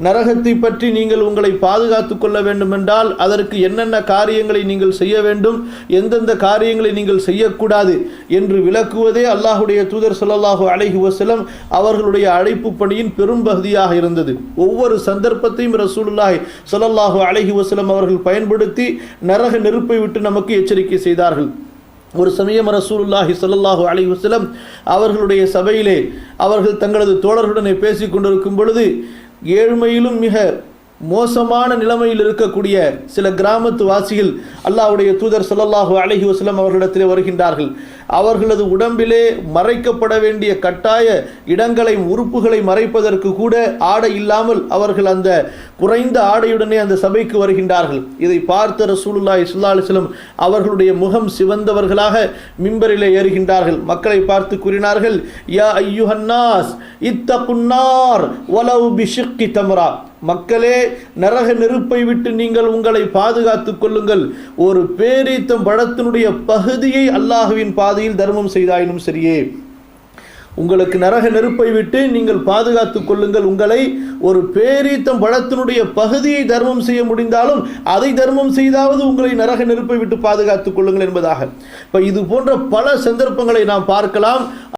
நரகத்தை பற்றி நீங்கள் உங்களை பாதுகாத்து கொள்ள வேண்டுமென்றால் அதற்கு என்னென்ன காரியங்களை நீங்கள் செய்ய வேண்டும், எந்தெந்த காரியங்களை நீங்கள் செய்யக்கூடாது என்று விளக்குவதே அல்லாஹுடைய தூதர் ஸல்லல்லாஹு அலைஹி வஸல்லம் அவர்களுடைய அழைப்பு பணியின் பெரும்பகுதியாக இருந்தது. ஒவ்வொரு சந்தர்ப்பத்தையும் ரசூலுல்லாஹி ஸல்லல்லாஹு அலைஹி வஸல்லம் அவர்கள் பயன்படுத்தி நரக நெருப்பை விட்டு நமக்கு எச்சரிக்கை செய்தார்கள். ஒரு சமயம் ரசூலுல்லாஹி ஸல்லல்லாஹு அலைஹி வஸல்லம் அவர்களுடைய சபையிலே அவர்கள் தங்களது தோழர்களுடனே பேசிக் கொண்டிருக்கும் பொழுது ஏழ்மையிலும் மிக மோசமான நிலைமையில் இருக்கக்கூடிய சில கிராமத்து வாசிகள் அல்லாஹ்வுடைய தூதர் ஸல்லல்லாஹு அலைஹி வஸல்லம் அவர்களிடத்திலே வருகின்றார்கள். அவர்களது உடம்பிலே மறைக்கப்பட வேண்டிய கட்டாய இடங்களை, உறுப்புகளை மறைப்பதற்கு கூட ஆடை இல்லாமல் அவர்கள் அந்த குறைந்த ஆடையுடனே அந்த சபைக்கு வருகின்றார்கள். இதை பார்த்த ரசூலுல்லாஹி ஸல்லல்லாஹு அலைஹி வஸல்லம் அவர்களுடைய முகம் சிவந்தவர்களாக மிம்பரிலே ஏறுகின்றார்கள். மக்களை பார்த்து கூறினார்கள், யா அய்யுஹன்னாஸ் இத்தகுன்னார் வலவ் பிஷிக்கி தம்ரா. மக்களே, நரக நெருப்பை விட்டு நீங்கள் உங்களை பாதுகாத்துக் கொள்ளுங்கள். ஒரு பேரீத்தம் பழத்தினுடைய பகுதியை அல்லாஹ்வின் பாதையில் தர்மம் செய்தாயினும் சரியே. உங்களுக்கு நரக நெருப்பை விட்டு நீங்கள் பாதுகாத்துக் கொள்ளுங்கள். உங்களை ஒரு பேரீத்தம் பழத்தினுடைய பகுதியை தர்மம் செய்ய முடிந்தாலும் அதை தர்மம் செய்தாவது உங்களை நரக நெருப்பை விட்டு பாதுகாத்துக் கொள்ளுங்கள் என்பதாக. இப்போ இது போன்ற பல சந்தர்ப்பங்களை நாம் பார்க்கலாம்.